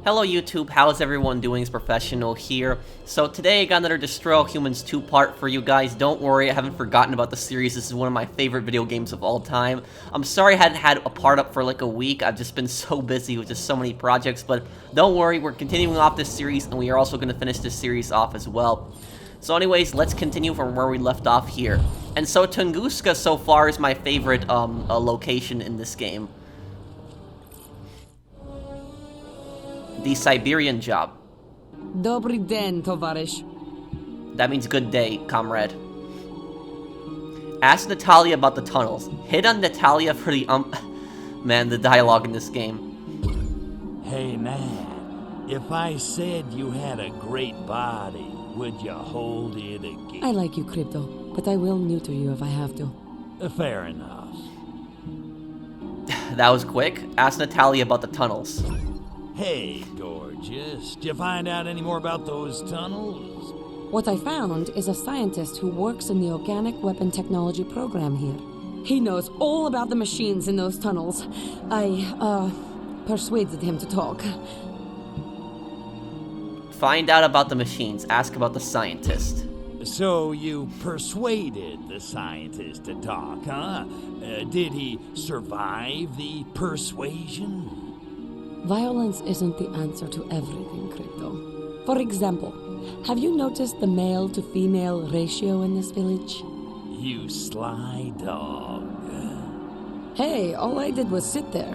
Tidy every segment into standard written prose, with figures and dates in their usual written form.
Hello YouTube, how's everyone doing? It's Professional here. So today I got another Destroy All Humans 2-part for you guys. Don't worry, I haven't forgotten about the series. This is one of my favorite video games of all time. I'm sorry I hadn't had a part up for like a week. I've just been so busy with just so many projects, but don't worry, we're continuing off this series, and we are also going to finish this series off as well. So anyways, let's continue from where we left off here. And so Tunguska so far is my favorite location in this game. The Siberian job. Dobry den, tovarzysz. That means good day, comrade. Ask Natayla about the tunnels. Hit on Natayla for the Man, the dialogue in this game. Hey, Nat. If I said you had a great body, would you hold it again? I like you, Crypto, but I will neuter you if I have to. Fair enough. That was quick. Ask Natayla about the tunnels. Hey, gorgeous. Did you find out any more about those tunnels? What I found is a scientist who works in the organic weapon technology program here. He knows all about the machines in those tunnels. I persuaded him to talk. Find out about the machines. Ask about the scientist. So you persuaded the scientist to talk, huh? Did he survive the persuasion? Violence isn't the answer to everything, Crypto. For example, have you noticed the male-to-female ratio in this village? You sly dog. Hey, all I did was sit there.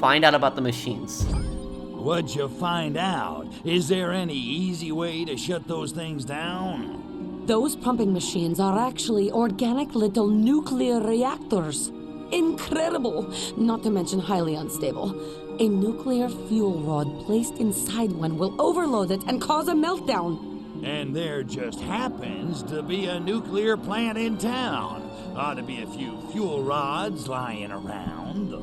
Find out about the machines. What'd you find out? Is there any easy way to shut those things down? Those pumping machines are actually organic little nuclear reactors. Incredible! Not to mention highly unstable. A nuclear fuel rod placed inside one will overload it and cause a meltdown. And there just happens to be a nuclear plant in town. Ought to be a few fuel rods lying around.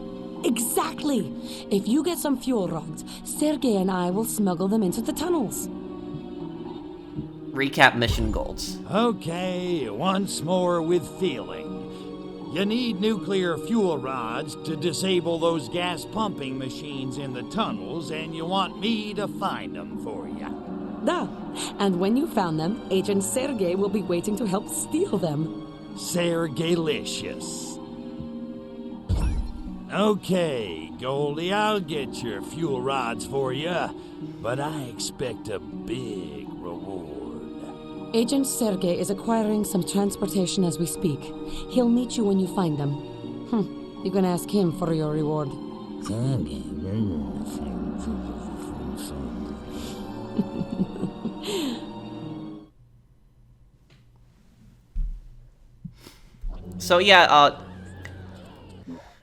Exactly! If you get some fuel rods, Sergei and I will smuggle them into the tunnels. Recap mission goals. Okay, once more with feeling. You need nuclear fuel rods to disable those gas pumping machines in the tunnels, and you want me to find them for you. Duh. And when you found them, Agent Sergei will be waiting to help steal them. Sergeilicious. Okay, Goldie, I'll get your fuel rods for you, but I expect a big reward. Agent Sergei is acquiring some transportation as we speak. He'll meet you when you find them. You can ask him for your reward. So yeah,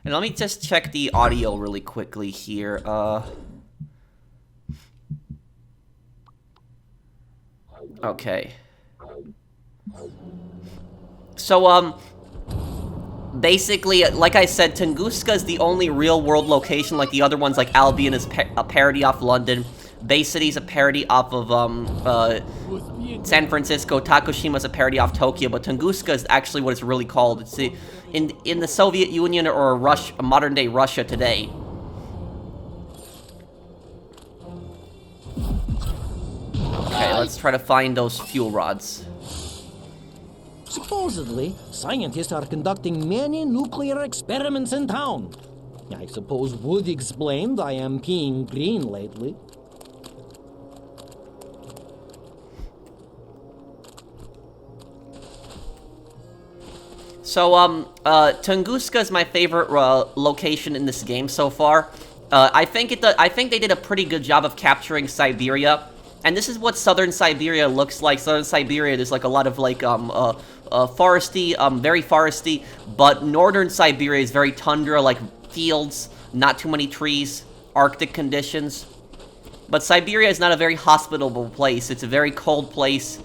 and let me just check the audio really quickly here. Okay. So, basically, like I said, Tunguska is the only real-world location, like the other ones, like Albion is a parody off London, Bay City is a parody off of, San Francisco, Takushima is a parody off Tokyo, but Tunguska is actually what it's really called. It's in the Soviet Union or modern-day Russia today. Okay, let's try to find those fuel rods. Supposedly, scientists are conducting many nuclear experiments in town. I suppose Wood explained I am peeing green lately. So, Tunguska is my favorite location in this game so far. I think they did a pretty good job of capturing Siberia. And this is what southern Siberia looks like. Southern Siberia, there's like a lot of like foresty, very foresty, but northern Siberia is very tundra, like fields, not too many trees, Arctic conditions. But Siberia is not a very hospitable place. It's a very cold place,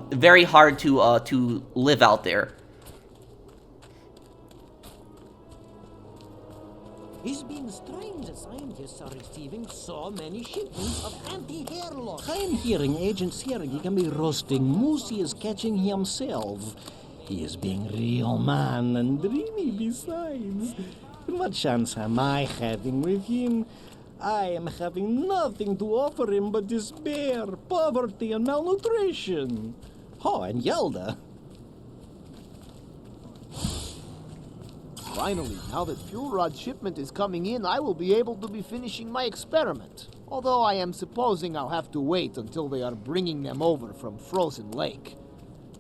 very hard to live out there. It's been strange that scientists are receiving so many shipments of anti-hair loss. I am hearing Agent Sergei can be roasting moose he is catching himself. He is being real man and dreamy besides. What chance am I having with him? I am having nothing to offer him but despair, poverty, and malnutrition. Oh, and Yelda. Finally, now that fuel rod shipment is coming in, I will be able to be finishing my experiment. Although I am supposing I'll have to wait until they are bringing them over from Frozen Lake.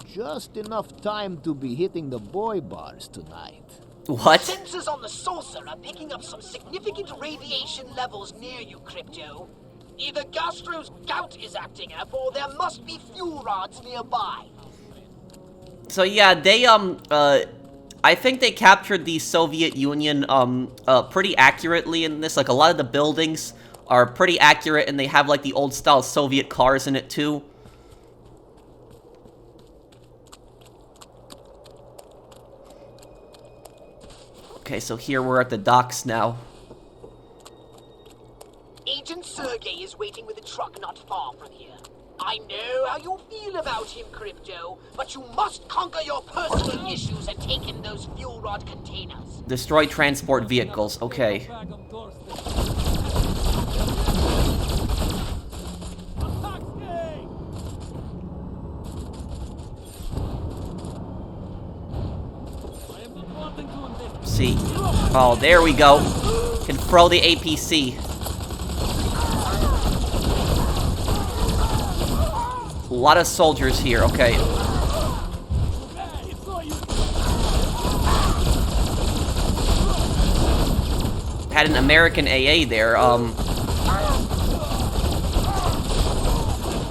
Just enough time to be hitting the boy bars tonight. What? Sensors on the saucer are picking up some significant radiation levels near you, Crypto. Either Gastro's gout is acting up, or there must be fuel rods nearby. So yeah, they, I think they captured the Soviet Union, pretty accurately in this. Like, a lot of the buildings are pretty accurate, and they have, like, the old-style Soviet cars in it, too. Okay, so here we're at the docks now. Agent Sergey is waiting with a truck not far from here. I know how you feel about him, Crypto, but you must conquer your personal issues and take in those fuel rod containers. Destroy transport vehicles, okay. See. Oh, there we go. Can throw the APC. A lot of soldiers here, okay. Had an American AA there,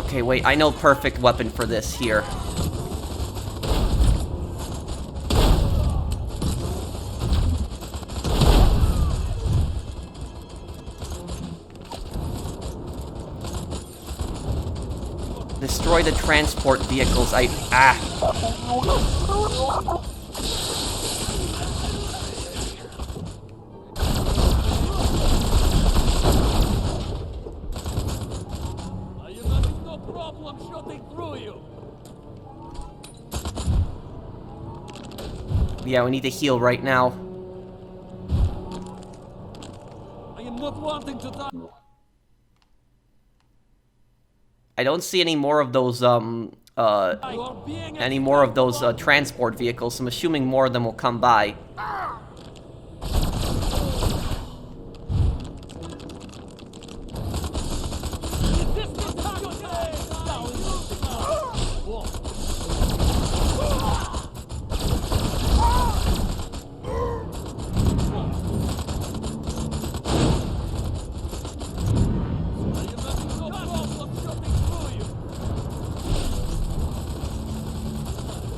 Okay, wait, I know perfect weapon for this here. Destroy the transport vehicles. No problem shooting through you. Yeah, we need to heal right now. I am not wanting to die. I don't see any more of those, transport vehicles, so I'm assuming more of them will come by.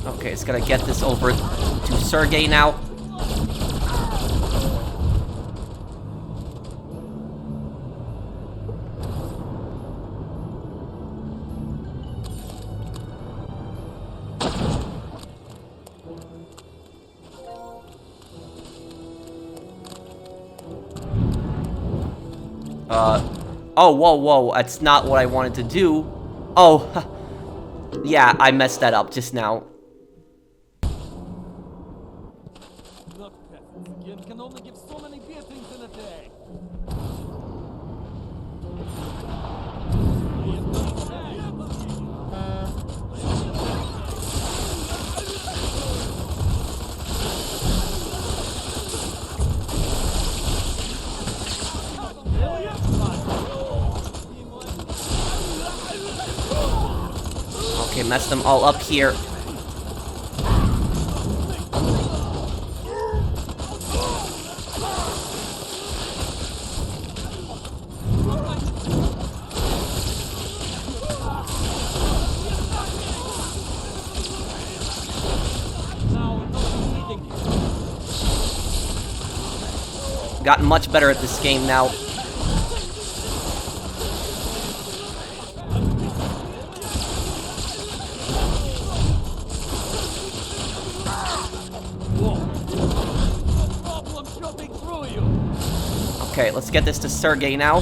Okay, it's gotta get this over to Sergey now. Oh, whoa, that's not what I wanted to do. Oh, yeah, I messed that up just now. Again can only give so many beatings in a day. Okay, mess them all up here. Gotten much better at this game now. Okay, let's get this to Sergey now.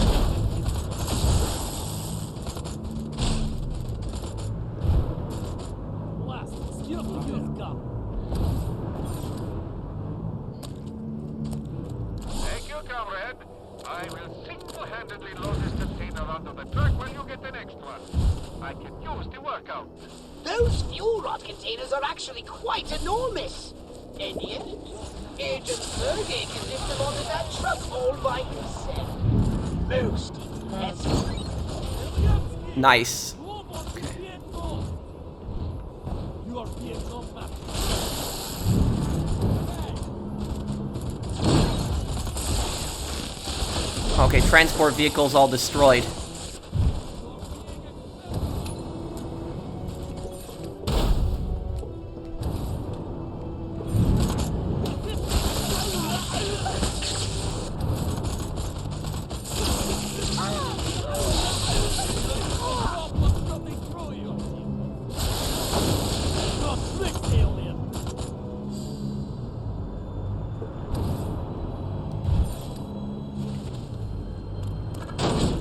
Thank you, comrade. I will single-handedly I can use the workout. Those fuel rod containers are actually quite enormous. And yet, Agent Sergey can lift them onto that truck all by himself. Most impressive. Nice. You are being no match. Okay, transport vehicles all destroyed.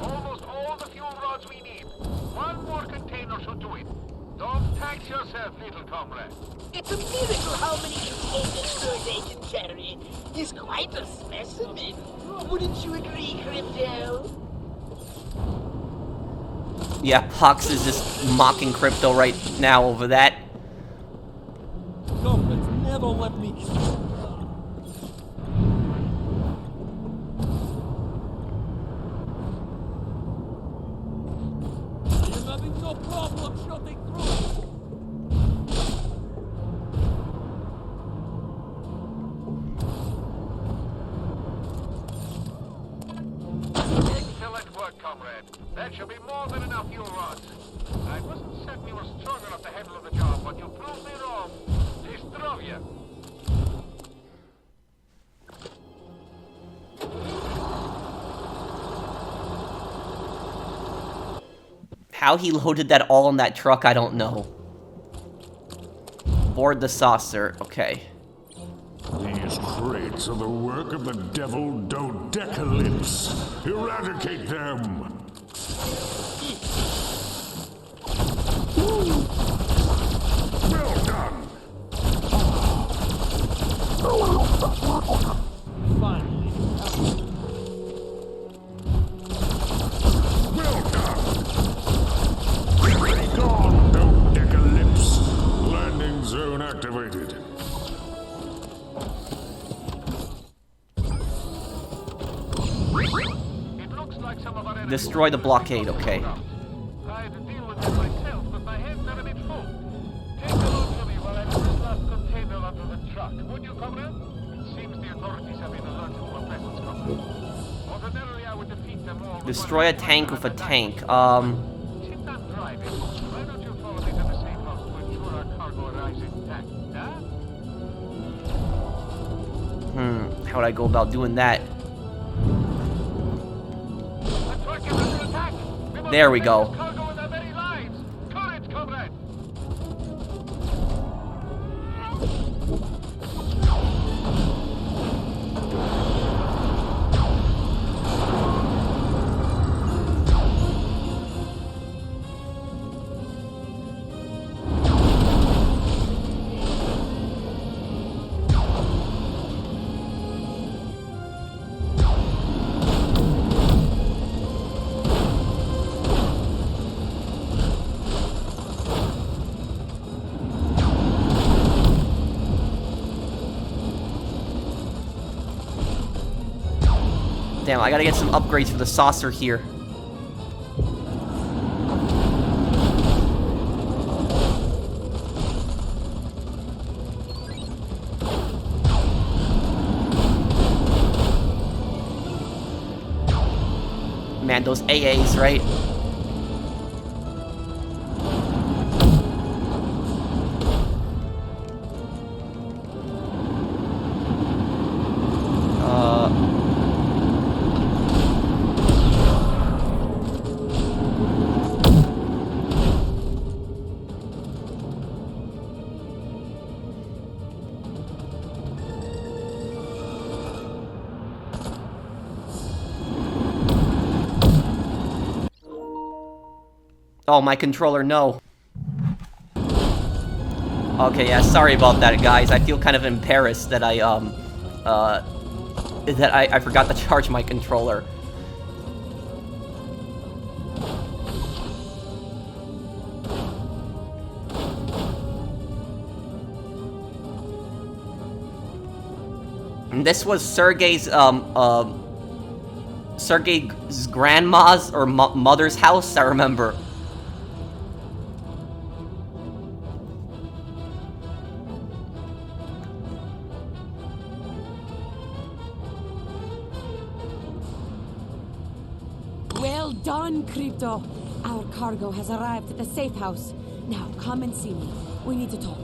Almost all the fuel rods we need. One more container should do it. Don't tax yourself, little comrade. It's a miracle how many containers Sergey can carry. He's quite a specimen. Wouldn't you agree, Crypto? Yeah, Pox is just mocking Crypto right now over that. Comrades, never let me. I am having no problem shooting through. Excellent work, comrade. That should be more than enough fuel rods. I wasn't certain you were strong enough to handle the job, but you proved me wrong. Zdrowie. How he loaded that all on that truck, I don't know. Board the saucer. Okay. These crates are the work of the devil Dodecalypse. Eradicate them! Well done! Finally. Well done! Take on, Dodecalypse! Landing zone activated. It looks like some of our enemies- Destroy the blockade, okay. I had to deal with them myself, but my hands are a bit full. Take a look for me while I put this last container onto the truck. Would you, comrade? It seems the authorities have been alerted to our presence, comrade. Ordinarily, I would defeat them all. Destroy a tank with a tank. Since I'm driving, why don't you follow me to the safe house to ensure our cargo arrives intact, huh? How would I go about doing that? The truck is under attack! must There we protect go. the cargo with our very lives! Courage, comrade! Damn, I gotta get some upgrades for the saucer here. Man, those AAs, right? Oh, my controller, no. Okay, yeah, sorry about that, guys. I feel kind of embarrassed that I forgot to charge my controller. And this was Sergei's grandma's or mother's house, I remember. Well done, Crypto. Our cargo has arrived at the safe house. Now, come and see me. We need to talk.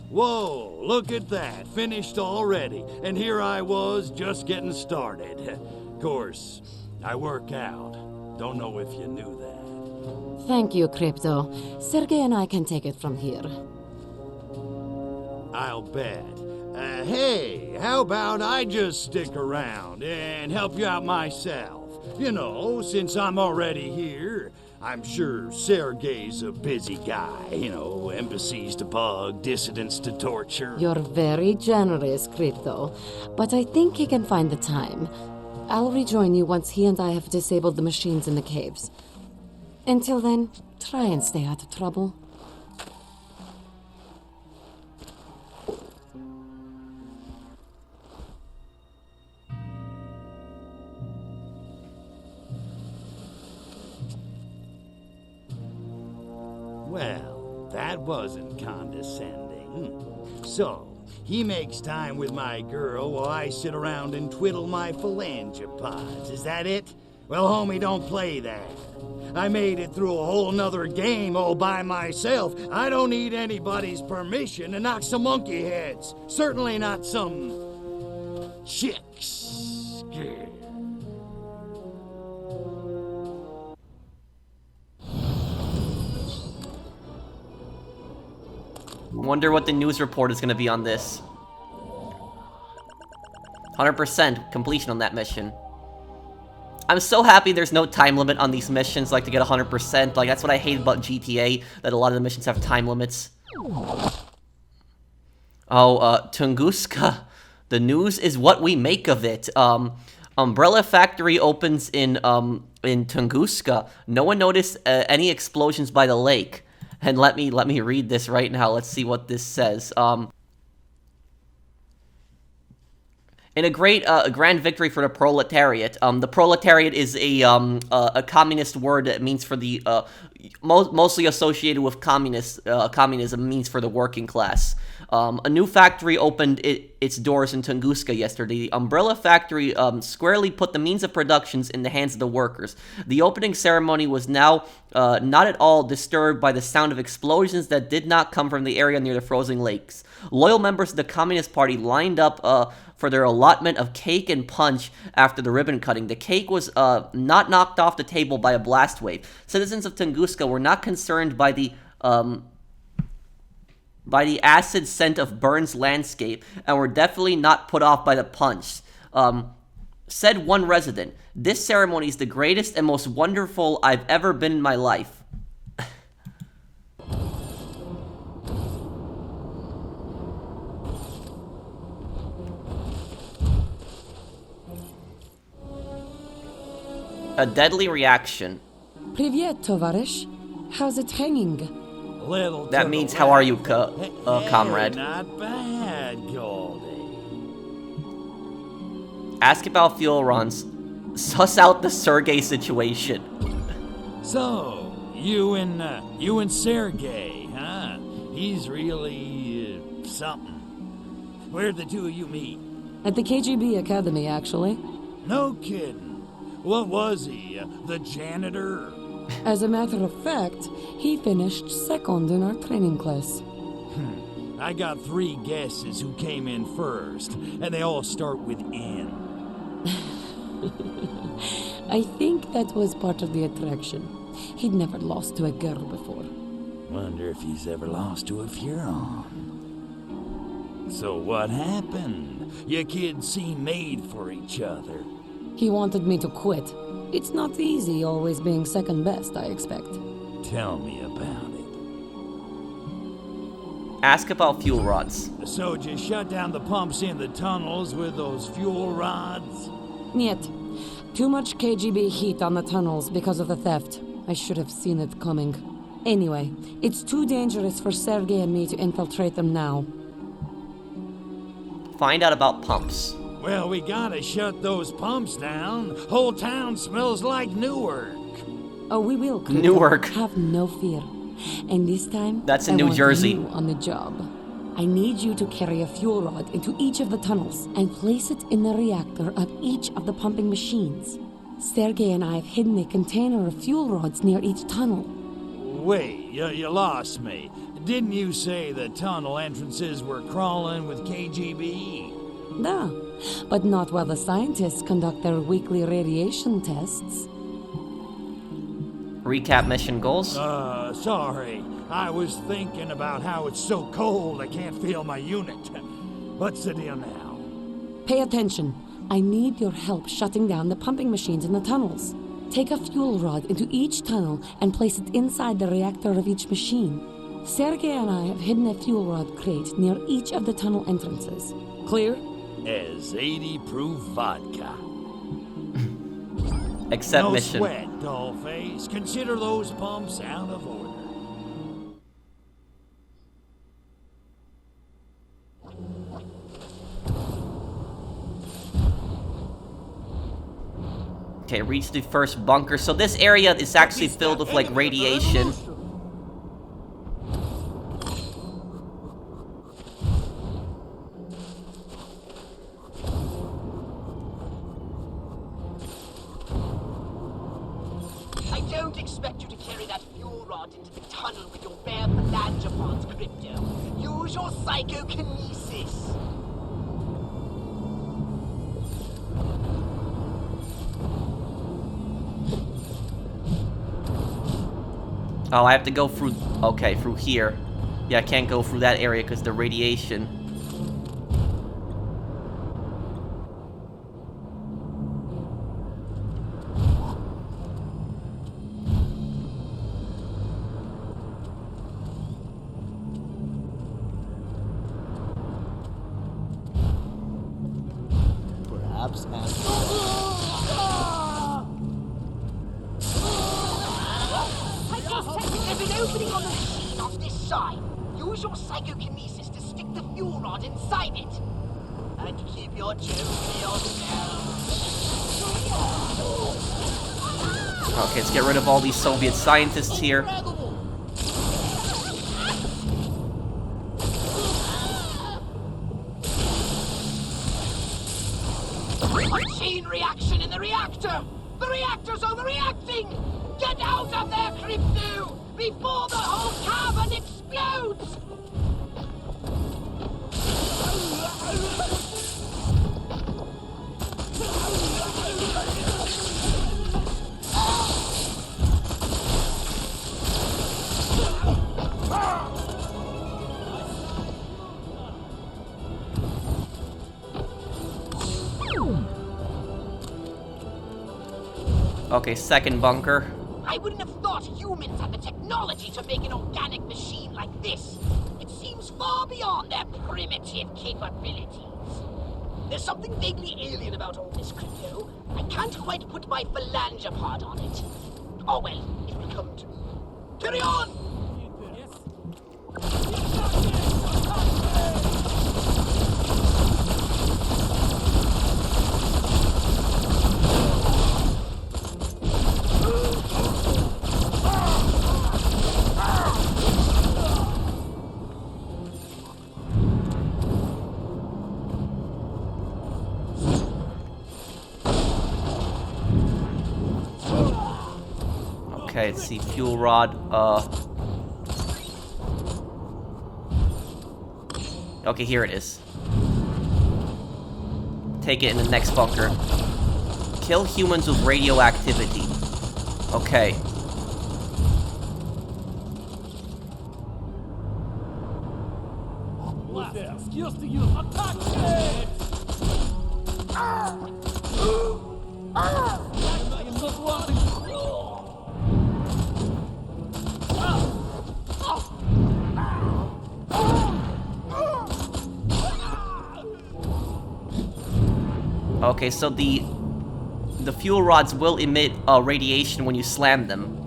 Whoa, look at that. Finished already. And here I was, just getting started. Of course, I work out. Don't know if you knew that. Thank you, Crypto. Sergei and I can take it from here. I'll bet. Hey, how about I just stick around and help you out myself? You know, since I'm already here, I'm sure Sergei's a busy guy. You know, embassies to bug, dissidents to torture. You're very generous, Crypto. But I think he can find the time. I'll rejoin you once he and I have disabled the machines in the caves. Until then, try and stay out of trouble. Well, that wasn't condescending. So, he makes time with my girl while I sit around and twiddle my phalangopods. Is that it? Well, homie, don't play that. I made it through a whole nother game all by myself. I don't need anybody's permission to knock some monkey heads. Certainly not some chicks. Yeah. Wonder what the news report is going to be on this. 100% completion on that mission. I'm so happy there's no time limit on these missions, like to get 100%. Like, that's what I hate about GTA, that a lot of the missions have time limits. Oh, Tunguska. The news is what we make of it. Umbrella Factory opens in Tunguska. No one noticed any explosions by the lake. And let me read this right now. Let's see what this says. In a great grand victory for the proletariat. The proletariat is a communist word that means for the mostly associated with communism means for the working class. A new factory opened its doors in Tunguska yesterday. The Umbrella Factory squarely put the means of productions in the hands of the workers. The opening ceremony was now not at all disturbed by the sound of explosions that did not come from the area near the frozen lakes. Loyal members of the Communist Party lined up for their allotment of cake and punch after the ribbon cutting. The cake was not knocked off the table by a blast wave. Citizens of Tunguska were not concerned by the acid scent of Burns' landscape, and were definitely not put off by the punch. Said one resident, "This ceremony is the greatest and most wonderful I've ever been in my life." A deadly reaction. Привет, товарищ. How's it hanging? That means, how are you, comrade? Not bad, Goldie. Ask about Furons. Suss out the Sergei situation. So, you and Sergei, huh? He's really something. Where'd the two of you meet? At the KGB Academy, actually. No kidding. What was he? The janitor? As a matter of fact, he finished second in our training class. I got 3 guesses who came in first, and they all start with N. I think that was part of the attraction. He'd never lost to a girl before. Wonder if he's ever lost to a Furon. So what happened? You kids seem made for each other. He wanted me to quit. It's not easy always being second best, I expect. Tell me about it. Ask about fuel rods. So just shut down the pumps in the tunnels with those fuel rods? Niet. Too much KGB heat on the tunnels because of the theft. I should have seen it coming. Anyway, it's too dangerous for Sergei and me to infiltrate them now. Find out about pumps. Well, we gotta shut those pumps down. Whole town smells like Newark. Oh, we will. Crypto. Newark. Have no fear. And this time, That's in I New want Jersey. you on the job. I need you to carry a fuel rod into each of the tunnels and place it in the reactor of each of the pumping machines. Sergei and I have hidden a container of fuel rods near each tunnel. Wait, you lost me. Didn't you say the tunnel entrances were crawling with KGB? Duh. But not while the scientists conduct their weekly radiation tests. Recap mission goals. Sorry. I was thinking about how it's so cold I can't feel my unit. What's the deal now? Pay attention. I need your help shutting down the pumping machines in the tunnels. Take a fuel rod into each tunnel and place it inside the reactor of each machine. Sergei and I have hidden a fuel rod crate near each of the tunnel entrances. Clear? As 80 proof vodka. Accept No mission. sweat, dollface. Consider those pumps out of order. Okay, reach the first bunker. So this area is actually filled with, like, radiation. I don't expect you to carry that fuel rod into the tunnel with your bare phalange upon Crypto. Use your psychokinesis. Oh, I have to go through... Okay, through here. Yeah, I can't go through that area because the radiation. Perhaps There's an opening on the machine on this side. Use your psychokinesis to stick the fuel rod inside it. And keep your joke to yourself. Okay, let's get rid of all these Soviet scientists here. Chain reaction in the reactor! The reactor's overreacting! Get out of there, Crypto! Before the whole cavern explodes! Okay, second bunker. I wouldn't have thought humans had the technology to make an organic machine like this. It seems far beyond their primitive capabilities. There's something vaguely alien about all this, Crypto. I can't quite put my phalangopod on it. Oh well, it will come to me. Carry on! Okay, let's see, fuel rod, Okay, here it is. Take it in the next bunker. Kill humans with radioactivity. Okay. Skills to use attack! I am not wanting. Okay, so the the fuel rods will emit radiation when you slam them.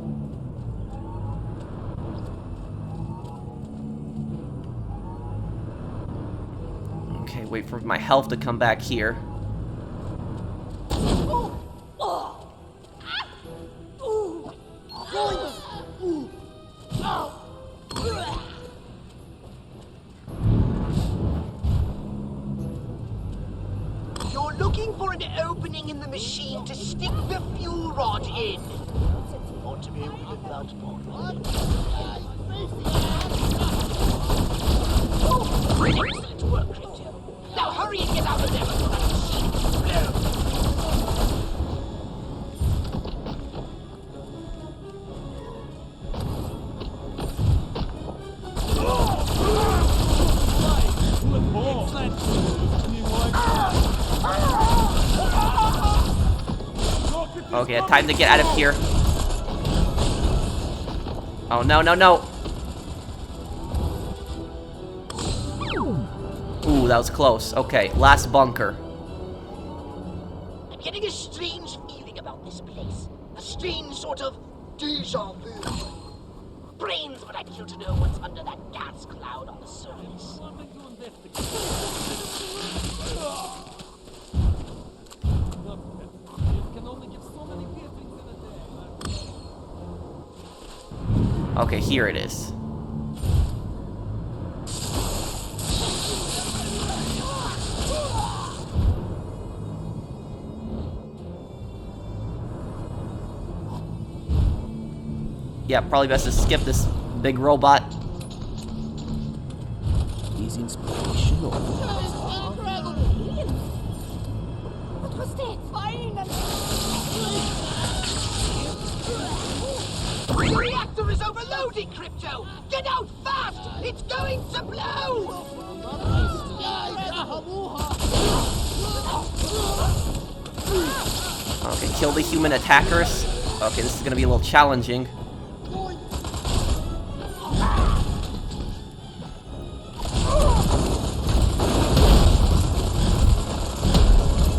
Okay, wait for my health to come back here. You're looking for an opening in the machine to stick the fuel rod in. Ought to be able to get that part. Excellent work, Crypto. Now hurry and get out of there before that machine explodes. Okay, time to get out of here. Oh, no, no, no. Ooh, that was close. Okay, last bunker. I'm getting a strange feeling about this place. A strange sort of deja vu. Brains, but I'd kill to know what's under that gas cloud on the surface. Okay, here it is. Yeah, probably best to skip this big robot. He's inspirational. What was that? The reactor is overloading, Crypto! Get out fast! It's going to blow! Okay, kill the human attackers. Okay, this is gonna be a little challenging.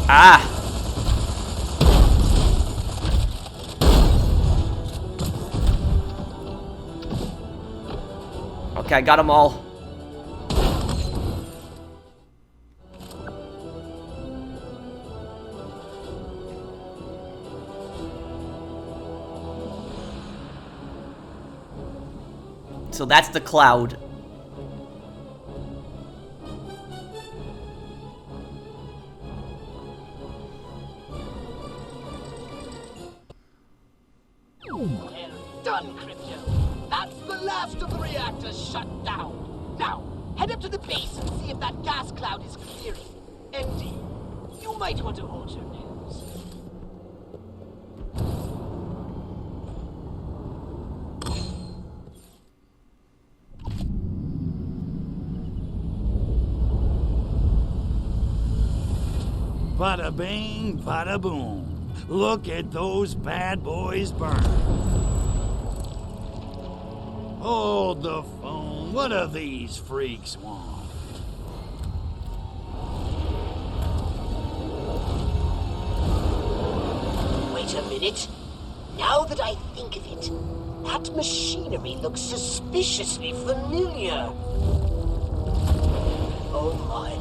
Ah! Okay, I got them all. So that's the cloud. Well done, Crypto. That's the last of the reactors shut down. Now, head up to the base and see if that gas cloud is clearing. And you might want to hold your nose. Bada bing, bada boom. Look at those bad boys burn. Hold the phone. What do these freaks want? Wait a minute. Now that I think of it, that machinery looks suspiciously familiar. Oh my.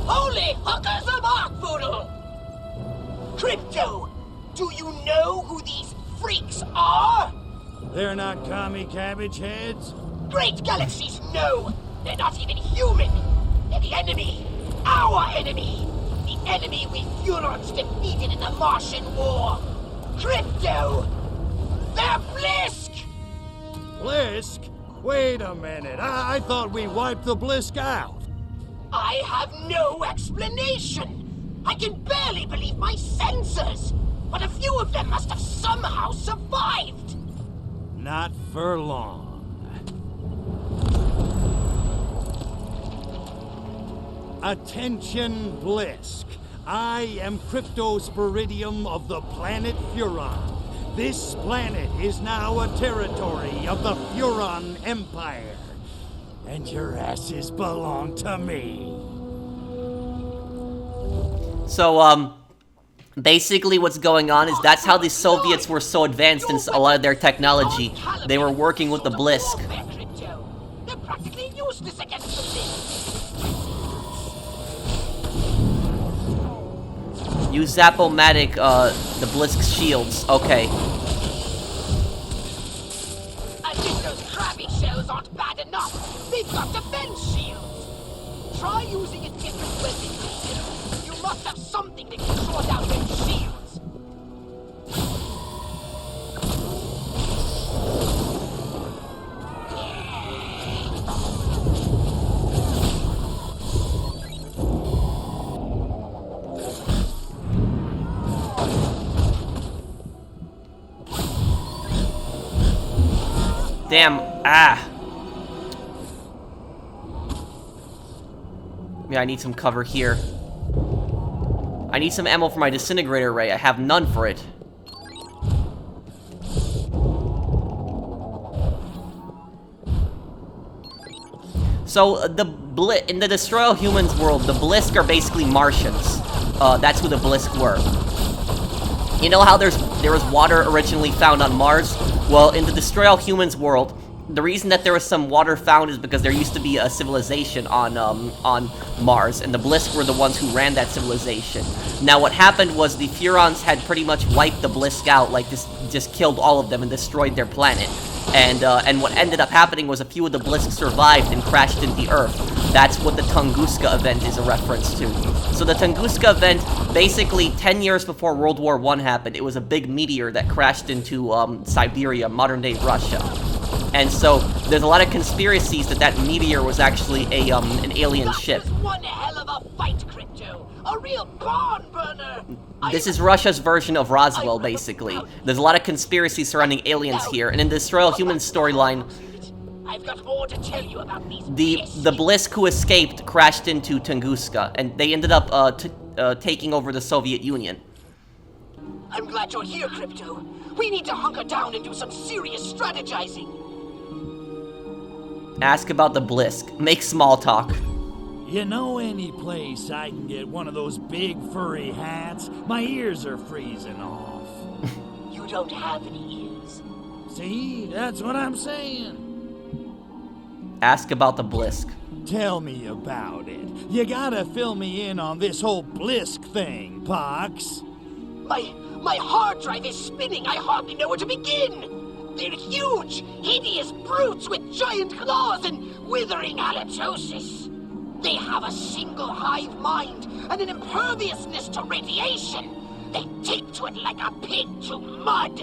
Holy hookers of Arkvoodle! Crypto, do you know who these freaks are? They're not commie cabbage heads? Great galaxies, no! They're not even human! They're the enemy! Our enemy! The enemy we Furons defeated in the Martian War! Crypto! They're Blisk! Blisk? Wait a minute. I thought we wiped the Blisk out. I have no explanation! I can barely believe my senses! But a few of them must have somehow survived! Not for long. Attention, Blisk. I am Cryptosporidium of the planet Furon. This planet is now a territory of the Furon Empire. And your asses belong to me. So, Basically, what's going on is that's how the Soviets were so advanced in a lot of their technology. They were working with the Blisk. They're practically useless against the Blisk. Use Zap-O-Matic, the Blisk shields. Okay. And if those crabby shells aren't bad enough, they've got defense shields. Try using a different weapon. You must have something that can short out their shields. Damn. Ah. Yeah, I need some cover here. I need some ammo for my disintegrator ray. I have none for it. So, in the Destroy All Humans world, the Blisk are basically Martians. That's who the Blisk were. You know how there was water originally found on Mars? Well, in the Destroy All Humans world, the reason that there was some water found is because there used to be a civilization on Mars, and the Blisk were the ones who ran that civilization. Now, what happened was the Furons had pretty much wiped the Blisk out, like just killed all of them and destroyed their planet. And what ended up happening was a few of the Blisk survived and crashed into Earth. That's what the Tunguska event is a reference to. So the Tunguska event, basically 10 years before World War I happened, it was a big meteor that crashed into Siberia, modern-day Russia. And so there's a lot of conspiracies that meteor was actually an alien ship. That was one hell of a fight, Crypto. A real barn burner. This is Russia's version of Roswell, basically. There's a lot of conspiracies surrounding aliens here, and in the Destroy All Humans storyline, I've got more to tell you about these the Blisk who escaped crashed into Tunguska, and they ended up taking over the Soviet Union. I'm glad you're here, Crypto. We need to hunker down and do some serious strategizing. Ask about the Blisk. Make small talk. You know any place I can get one of those big furry hats? My ears are freezing off. You don't have any ears. See? That's what I'm saying. Ask about the Blisk. Tell me about it. You gotta fill me in on this whole Blisk thing, Pox. My hard drive is spinning. I hardly know where to begin. They're huge, hideous brutes with giant claws and withering halitosis. They have a single hive mind and an imperviousness to radiation. They take to it like a pig to mud.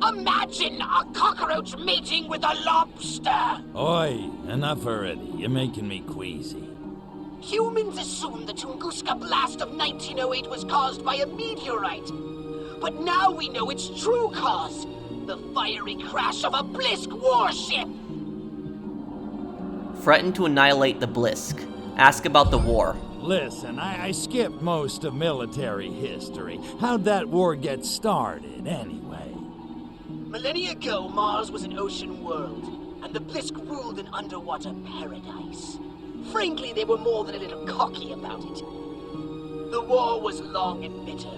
Imagine a cockroach mating with a lobster. Oi, enough already. You're making me queasy. Humans assumed the Tunguska blast of 1908 was caused by a meteorite. But now we know its true cause. The fiery crash of a Blisk warship! Threaten to annihilate the Blisk. Ask about the war. Listen, I skipped most of military history. How'd that war get started, anyway? Millennia ago, Mars was an ocean world, and the Blisk ruled an underwater paradise. Frankly, they were more than a little cocky about it. The war was long and bitter.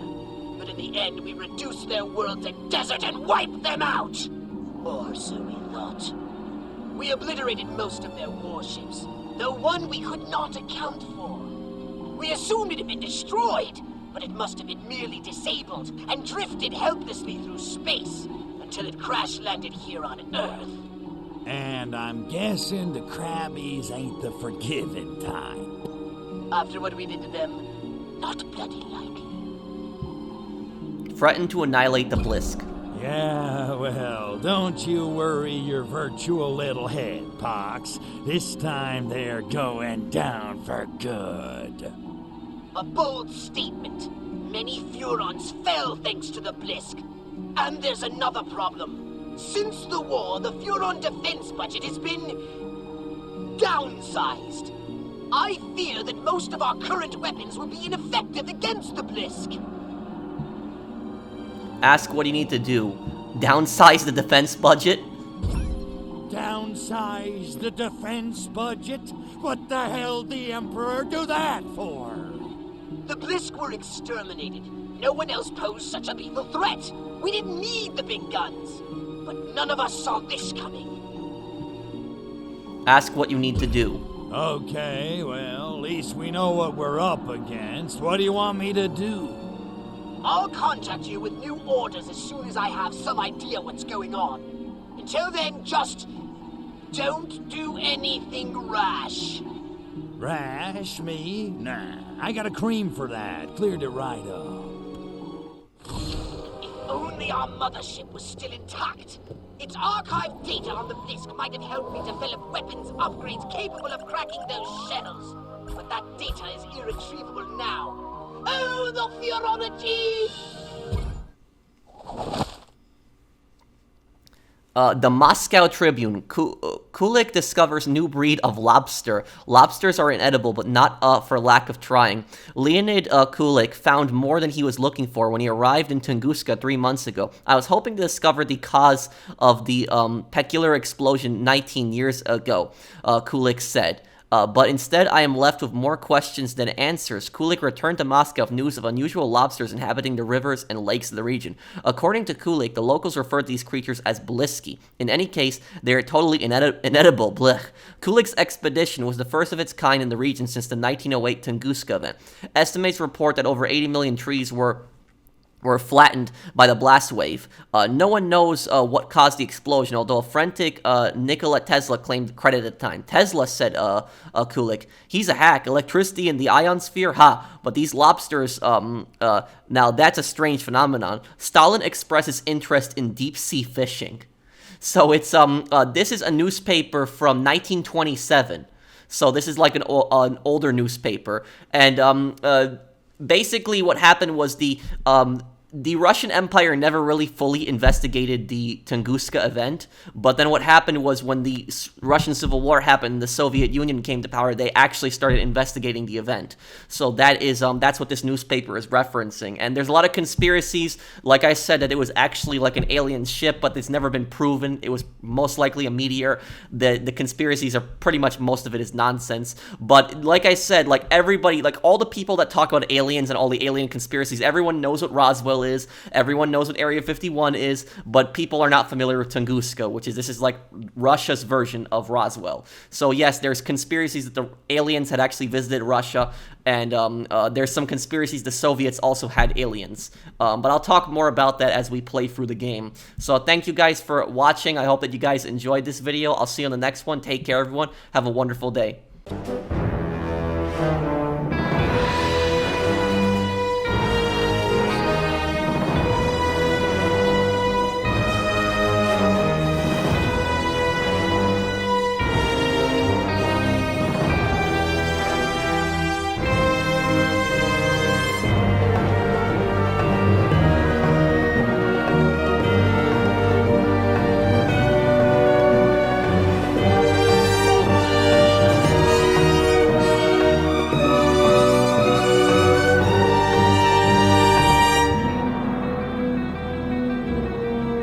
But in the end, we reduced their world to desert and wiped them out! Or so we thought. We obliterated most of their warships, though one we could not account for. We assumed it had been destroyed, but it must have been merely disabled and drifted helplessly through space until it crash-landed here on Earth. And I'm guessing the Crabbies ain't the forgiving type. After what we did to them, not bloody likely. Threaten to annihilate the Blisk. Yeah, well, don't you worry your virtual little head, Pox. This time they're going down for good. A bold statement. Many Furons fell thanks to the Blisk. And there's another problem. Since the war, the Furon defense budget has been downsized. I fear that most of our current weapons will be ineffective against the Blisk. Ask what you need to do. Downsize the defense budget? Downsize the defense budget? What the hell did the Emperor do that for? The Blisk were exterminated, No one else posed such a lethal threat. We didn't need the big guns. But none of us saw this coming. Ask what you need to do. Okay, well, at least we know what we're up against. What do you want me to do? I'll contact you with new orders as soon as I have some idea what's going on. Until then, just don't do anything rash. Rash, me? Nah, I got a cream for that. Cleared it right up. If only our mothership was still intact. Its archived data on the Blisk might have helped me develop weapons upgrades capable of cracking those shells. But that data is irretrievable now. Oh, the Furology! The Moscow Tribune. Kulik discovers new breed of lobster. Lobsters are inedible, but not for lack of trying. Leonid Kulik found more than he was looking for when he arrived in Tunguska 3 months ago. I was hoping to discover the cause of the peculiar explosion 19 years ago, Kulik said. But instead, I am left with more questions than answers. Kulik returned to Moscow with news of unusual lobsters inhabiting the rivers and lakes of the region. According to Kulik, the locals refer to these creatures as Bliski. In any case, they are totally inedible. Blech. Kulik's expedition was the first of its kind in the region since the 1908 Tunguska event. Estimates report that over 80 million trees were flattened by the blast wave. No one knows what caused the explosion, although a frantic Nikola Tesla claimed credit at the time. Tesla said, Kulik, he's a hack. Electricity in the ionosphere? Ha! But these lobsters, now that's a strange phenomenon. Stalin expresses interest in deep-sea fishing. So it's, this is a newspaper from 1927. So this is like an older newspaper. And, basically what happened was the Russian Empire never really fully investigated the Tunguska event, but then what happened was when the Russian Civil War happened, the Soviet Union came to power, they actually started investigating the event. So that is, that's what this newspaper is referencing. And there's a lot of conspiracies, like I said, that it was actually like an alien ship, but it's never been proven. It was most likely a meteor. The conspiracies are pretty much, most of it is nonsense. But like I said, like everybody, like all the people that talk about aliens and all the alien conspiracies, everyone knows what Roswell is, everyone knows what Area 51 is, but people are not familiar with Tunguska, which is, this is like Russia's version of Roswell. So yes, there's conspiracies that the aliens had actually visited Russia, and there's some conspiracies the Soviets also had aliens. But I'll talk more about that as we play through the game. So thank you guys for watching. I hope that you guys enjoyed this video. I'll see you on the next one. Take care, everyone. Have a wonderful day.